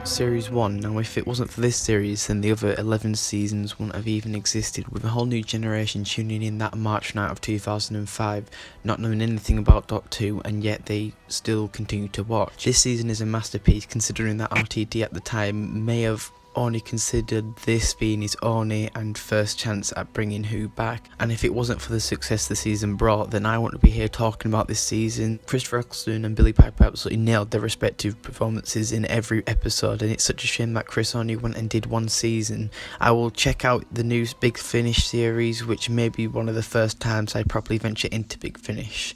Series 1. Now if it wasn't for this series, then the other 11 seasons wouldn't have even existed, with a whole new generation tuning in that March night of 2005, not knowing anything about Doctor Who, and yet they still continue to watch. This season is a masterpiece, considering that RTD at the time may have only considered this being his only and first chance at bringing Who back, and if it wasn't for the success the season brought, then I wouldn't be here talking about this season. Christopher Eccleston and Billie Piper absolutely nailed their respective performances in every episode, and it's such a shame that Chris only went and did one season. I will check out the new Big Finish series, which may be one of the first times I properly venture into Big Finish.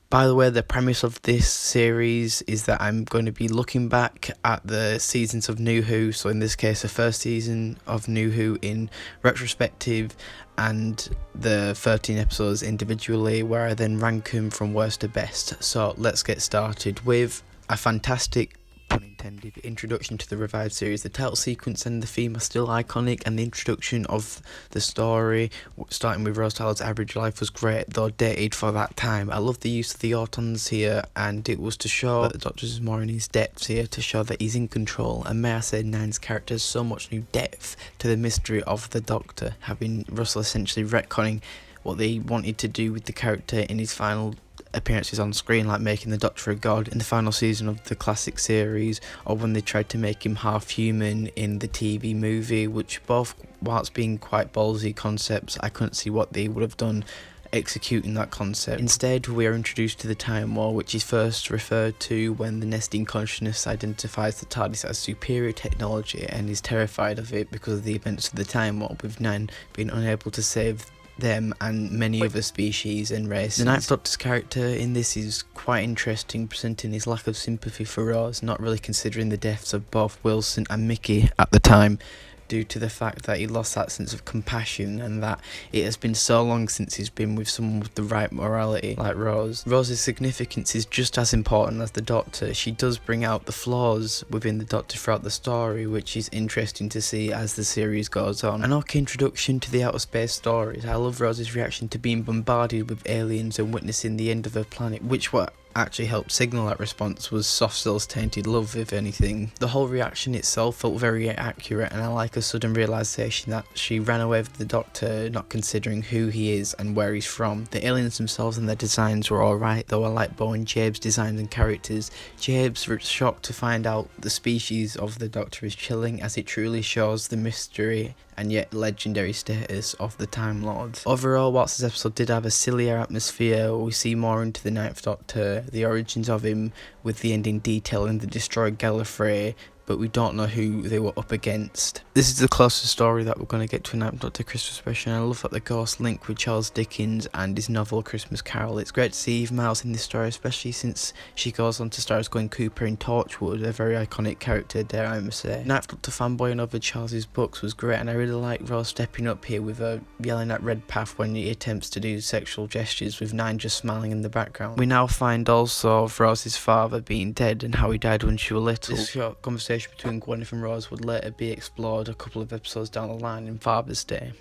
By the way, the premise of this series is that I'm going to be looking back at the seasons of New Who, so in this case the first season of New Who in retrospective and the 13 episodes individually, where I then rank them from worst to best. So let's get started with a fantastic, pun intended, introduction to the revived series. The title sequence and the theme are still iconic, and the introduction of the story, starting with Rose Tyler's average life, was great, though dated for that time. I love the use of the Autons here, and it was to show that the Doctor is more in his depths here, to show that he's in control. And may I say, Nine's character has so much new depth to the mystery of the Doctor, having Russell essentially retconning what they wanted to do with the character in his final appearances on screen, like making the Doctor a god in the final season of the classic series, or when they tried to make him half human in the TV movie, which both, whilst being quite ballsy concepts, I couldn't see what they would have done executing that concept. Instead, we are introduced to the Time War, which is first referred to when the nesting consciousness identifies the TARDIS as superior technology and is terrified of it because of the events of the Time War, with Nine being unable to save them and many other species and races. The Ninth Doctor's character in this is quite interesting, presenting his lack of sympathy for Rose, not really considering the deaths of both Wilson and Mickey at the time, due to the fact that he lost that sense of compassion, and that it has been so long since he's been with someone with the right morality like Rose. Rose's significance is just as important as the Doctor. She does bring out the flaws within the Doctor throughout the story, which is interesting to see as the series goes on. An okay introduction to the outer space stories. I love Rose's reaction to being bombarded with aliens and witnessing the end of her planet, which what actually helped signal that response was Soft Cell's tainted love, if anything. The whole reaction itself felt very accurate, and I like a sudden realisation that she ran away with the Doctor, not considering who he is and where he's from. The aliens themselves and their designs were alright, though I like Bo and Jabe's designs and characters. Jabe's shocked to find out the species of the Doctor is chilling, as it truly shows the mystery and yet legendary status of the Time Lords. Overall, whilst this episode did have a sillier atmosphere, we see more into the Ninth Doctor, the origins of him, with the ending detailing the destroyed Gallifrey, but we don't know who they were up against. This is the closest story that we're going to get to a Ninth Doctor Christmas special, and I love that the Ghost link with Charles Dickens and his novel Christmas Carol. It's great to see Eve Miles in this story, especially since she goes on to star as Gwen Cooper in Torchwood, a very iconic character, dare I say. Ninth Doctor fanboying over Charles's books was great, and I really like Rose stepping up here with her yelling at Redpath when he attempts to do sexual gestures, with Nine just smiling in the background. We now find also of Rose's father being dead and how he died when she was little. This short conversation between Gwyneth and Rose would later be explored a couple of episodes down the line in Father's Day.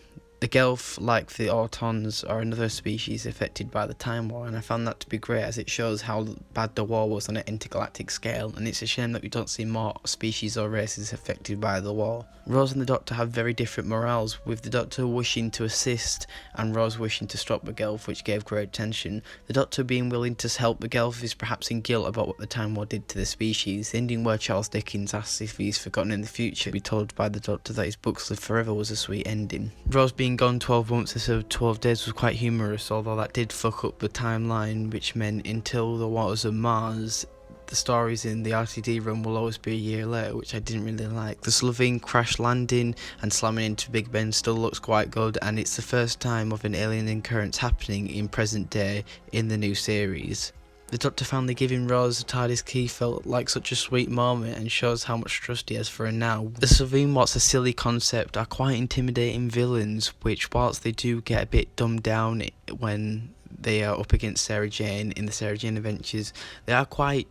The Gelf, like the Autons, are another species affected by the Time War, and I found that to be great, as it shows how bad the war was on an intergalactic scale, and it's a shame that we don't see more species or races affected by the war. Rose and the Doctor have very different morals, with the Doctor wishing to assist and Rose wishing to stop the Gelf, which gave great tension. The Doctor being willing to help the Gelf is perhaps in guilt about what the Time War did to the species. The ending where Charles Dickens asks if he's forgotten in the future, be told by the Doctor that his books live forever, was a sweet ending. Rose being gone 12 months instead of 12 days was quite humorous, although that did fuck up the timeline, which meant until the waters of Mars, the stories in the RTD run will always be a year later, which I didn't really like. The Slovene crash landing and slamming into Big Ben still looks quite good, and it's the first time of an alien occurrence happening in present day in the new series. The Doctor finally giving Rose a TARDIS key felt like such a sweet moment, and shows how much trust he has for her now. The Slovene, what's a silly concept, are quite intimidating villains, which whilst they do get a bit dumbed down when they are up against Sarah Jane in the Sarah Jane Adventures, they are quite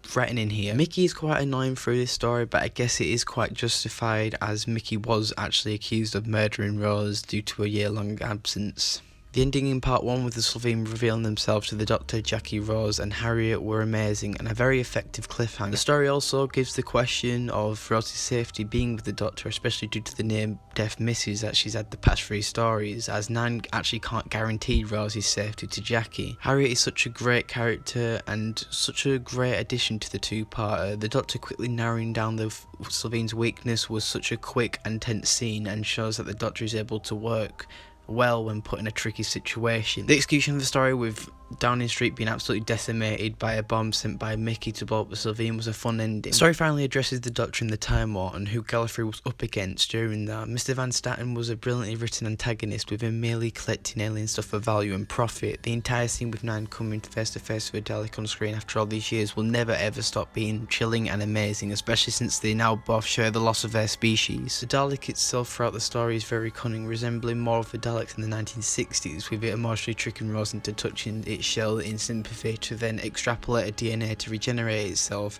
threatening here. Mickey is quite annoying through this story, but I guess it is quite justified, as Mickey was actually accused of murdering Rose due to a year-long absence. The ending in part 1 with the Slovene revealing themselves to the Doctor, Jackie, Rose and Harriet were amazing and a very effective cliffhanger. The story also gives the question of Rose's safety being with the Doctor, especially due to the near-death misses that she's had the past 3 stories, as 9 actually can't guarantee Rose's safety to Jackie. Harriet is such a great character and such a great addition to the 2-parter. The Doctor quickly narrowing down the Slovene's weakness was such a quick and tense scene and shows that the Doctor is able to work well when put in a tricky situation. The execution of the story with Downing Street being absolutely decimated by a bomb sent by Mickey to blow up the Slovene was a fun ending. The story finally addresses the Doctor in the Time War and who Gallifrey was up against during that. Mr. Van Staten was a brilliantly written antagonist with him merely collecting alien stuff for value and profit. The entire scene with 9 coming face to face with a Dalek on screen after all these years will never ever stop being chilling and amazing, especially since they now both share the loss of their species. The Dalek itself throughout the story is very cunning, resembling more of the Daleks in the 1960s, with it emotionally tricking Rose into touching its shell in sympathy to then extrapolate a DNA to regenerate itself,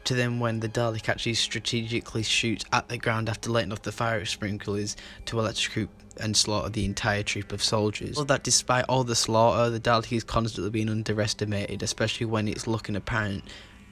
to then when the Dalek actually strategically shoots at the ground after letting off the fire sprinklers to electrocute and slaughter the entire troop of soldiers. So that despite all the slaughter, the Dalek is constantly being underestimated, especially when it's looking apparent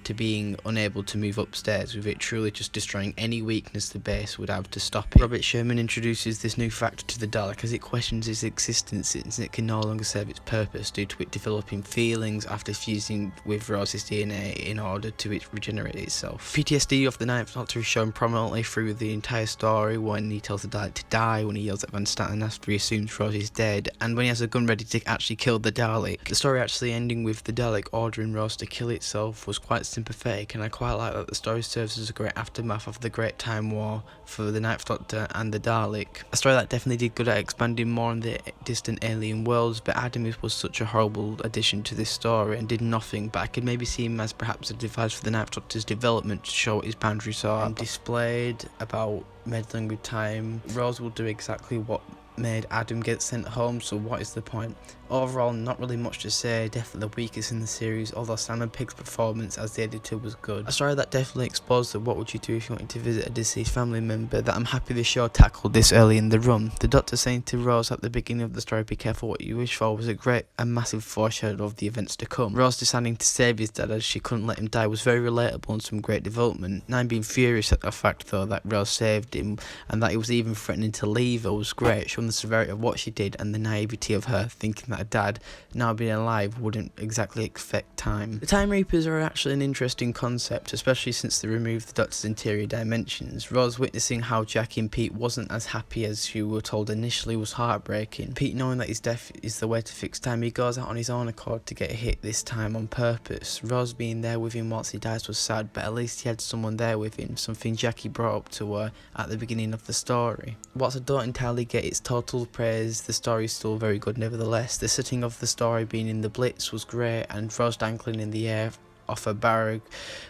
to being unable to move upstairs, with it truly just destroying any weakness the base would have to stop it. Robert Sherman introduces this new factor to the Dalek as it questions its existence since it can no longer serve its purpose due to it developing feelings after fusing with Rose's DNA in order to regenerate itself. PTSD of the Ninth Doctor is shown prominently through the entire story when he tells the Dalek to die, when he yells at Van Staten after he assumes Rose is dead, and when he has a gun ready to actually kill the Dalek. The story actually ending with the Dalek ordering Rose to kill itself was quite sympathetic, and I quite like that the story serves as a great aftermath of the Great Time War for the Ninth Doctor and the Dalek. A story that definitely did good at expanding more on the distant alien worlds, but Adam was such a horrible addition to this story and did nothing, but I could maybe see him as perhaps a device for the Ninth Doctor's development to show what his boundaries are and displayed about meddling with time. Rose will do exactly what made Adam get sent home, so what is the point? Overall, not really much to say, definitely the weakest in the series, although Simon Pegg's performance as the editor was good. A story that definitely exposed the what would you do if you wanted to visit a deceased family member that I'm happy the show tackled this early in the run. The Doctor saying to Rose at the beginning of the story, be careful what you wish for, was a great and massive foreshadow of the events to come. Rose deciding to save his dad as she couldn't let him die was very relatable and some great development. Nine being furious at the fact though that Rose saved him and that he was even threatening to leave her was great, showing the severity of what she did and the naivety of her thinking that her dad, now being alive, wouldn't exactly affect time. The Time Reapers are actually an interesting concept, especially since they removed the Doctor's interior dimensions. Rose witnessing how Jackie and Pete wasn't as happy as you were told initially was heartbreaking. Pete knowing that his death is the way to fix time, he goes out on his own accord to get hit this time on purpose. Rose being there with him whilst he dies was sad, but at least he had someone there with him, something Jackie brought up to her at the beginning of the story. Whilst I don't entirely get its total praise, the story is still very good nevertheless. The setting of the story being in the Blitz was great, and Rose dangling in the air off a barrack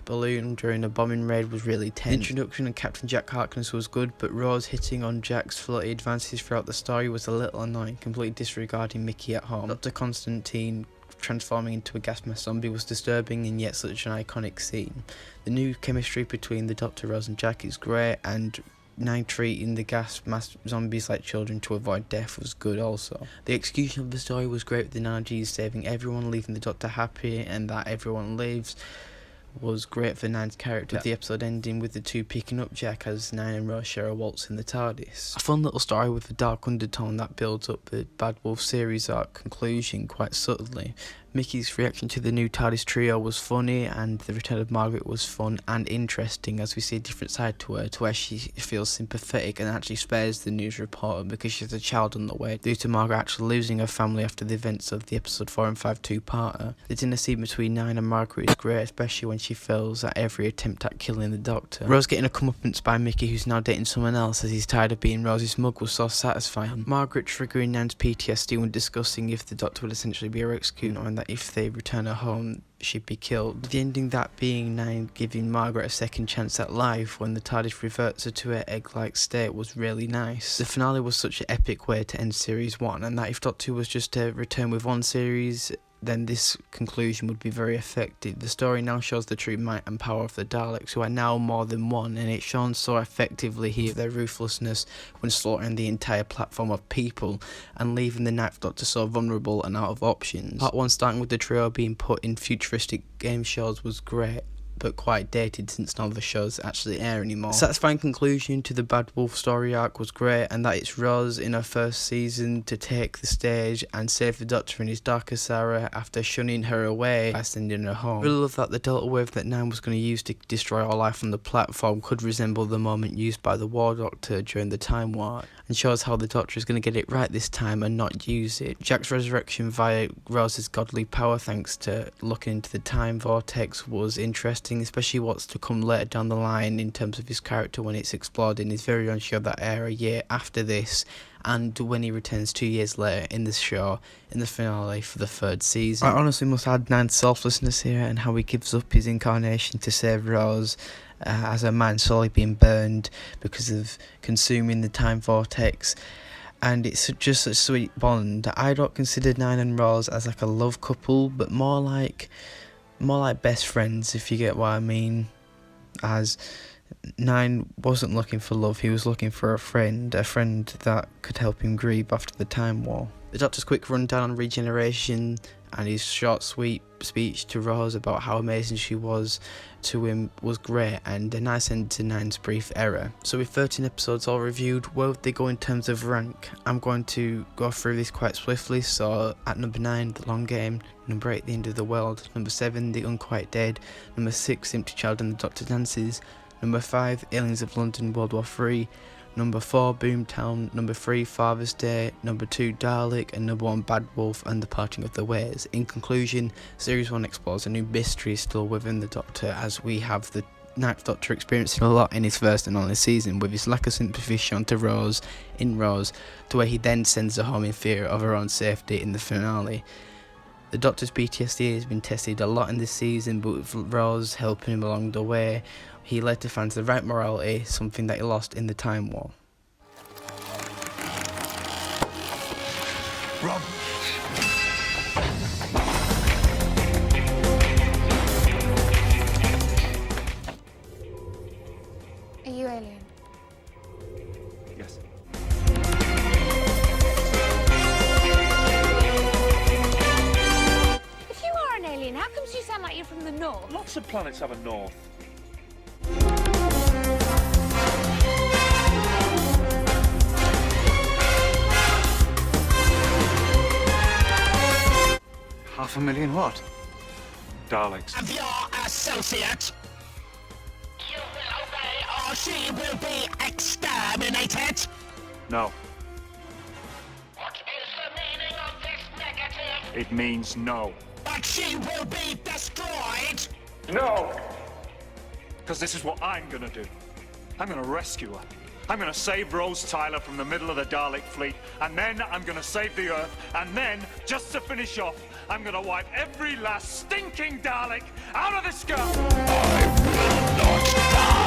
balloon during a bombing raid was really tense. The introduction of Captain Jack Harkness was good, but Rose hitting on Jack's floaty advances throughout the story was a little annoying, completely disregarding Mickey at home. Dr. Constantine transforming into a gas mask zombie was disturbing and yet such an iconic scene. The new chemistry between the Doctor, Rose and Jack is great, and Nine treating the gas mask zombies like children to avoid death was good also. The execution of the story was great with the analogies saving everyone, leaving the Doctor happy, and that everyone lives was great for Nine's character, with the episode ending with the two picking up Jack as Nine and Rose share a waltz in the TARDIS. A fun little story with a dark undertone that builds up the Bad Wolf series arc conclusion quite subtly. Mickey's reaction to the new TARDIS trio was funny, and the return of Margaret was fun and interesting as we see a different side to her, to where she feels sympathetic and actually spares the news reporter because she's a child on the way, due to Margaret actually losing her family after the events of the episode 4 and 5 two-parter. The dinner scene between Nine and Margaret is great, especially when she fails at every attempt at killing the Doctor. Rose getting a comeuppance by Mickey, who's now dating someone else as he's tired of being Rose's mug, was so satisfying. Margaret triggering Nine's PTSD when discussing if the Doctor would essentially be her executioner, and that if they return her home she'd be killed. The ending that being Nine giving Margaret a second chance at life when the TARDIS reverts her to her egg-like state was really nice. The finale was such an epic way to end series 1, and that if Doctor Who was just to return with one series then this conclusion would be very effective. The story now shows the true might and power of the Daleks, who are now more than one, and it's shown so effectively here their ruthlessness when slaughtering the entire platform of people and leaving the Ninth Doctor so vulnerable and out of options. Part 1, starting with the trio being put in futuristic game shows, was great, but quite dated since none of the shows actually air anymore. The satisfying conclusion to the Bad Wolf story arc was great, and that it's Rose in her first season to take the stage and save the Doctor and his darker Sarah after shunning her away by sending her home. I really love that the Delta Wave that Nine was going to use to destroy all life on the platform could resemble the moment used by the War Doctor during the Time War, and shows how the Doctor is going to get it right this time and not use it. Jack's resurrection via Rose's godly power thanks to looking into the time vortex was interesting, especially what's to come later down the line in terms of his character when it's explored in his very own show that air a year after this, and when he returns 2 years later in the show in the finale for the 3rd season. I honestly must add Nine's selflessness here and how he gives up his incarnation to save Rose as her mind slowly being burned because of consuming the time vortex. And it's just a sweet bond. I don't consider Nine and Rose as like a love couple, but more like best friends, if you get what I mean. As Nine wasn't looking for love, he was looking for a friend that could help him grieve after the Time War. The Doctor's quick rundown on regeneration and his short sweet speech to Rose about how amazing she was to him was great, and a nice end to Nine's brief error. So with 13 episodes all reviewed, where would they go in terms of rank? I'm going to go through this quite swiftly. So at number 9, The Long Game. Number 8, The End of the World. Number 7, The Unquiet Dead. Number 6, Empty Child and the Doctor Dances. Number 5, Aliens of London World War 3. Number 4, Boomtown. Number 3, Father's Day. Number 2, Dalek. And number 1, Bad Wolf and the Parting of the Ways. In conclusion, Series 1 explores a new mystery still within the Doctor, as we have the Ninth Doctor experiencing a lot in his first and only season, with his lack of sympathy shown to Rose, to where he then sends her home in fear of her own safety in the finale. The Doctor's PTSD has been tested a lot in this season, but with Rose helping him along the way, he later finds the right morality, something that he lost in the Time War. Rob! Are you alien? Yes. If you are an alien, how come you sound like you're from the north? Lots of planets have a north. Half a million what? Daleks. Of your associate, you will obey or she will be exterminated. No. What is the meaning of this negative? It means no. But she will be destroyed. No! Because this is what I'm gonna do. I'm gonna rescue her. I'm gonna save Rose Tyler from the middle of the Dalek fleet, and then I'm gonna save the Earth, and then, just to finish off, I'm gonna wipe every last stinking Dalek out of the sky! I will not die.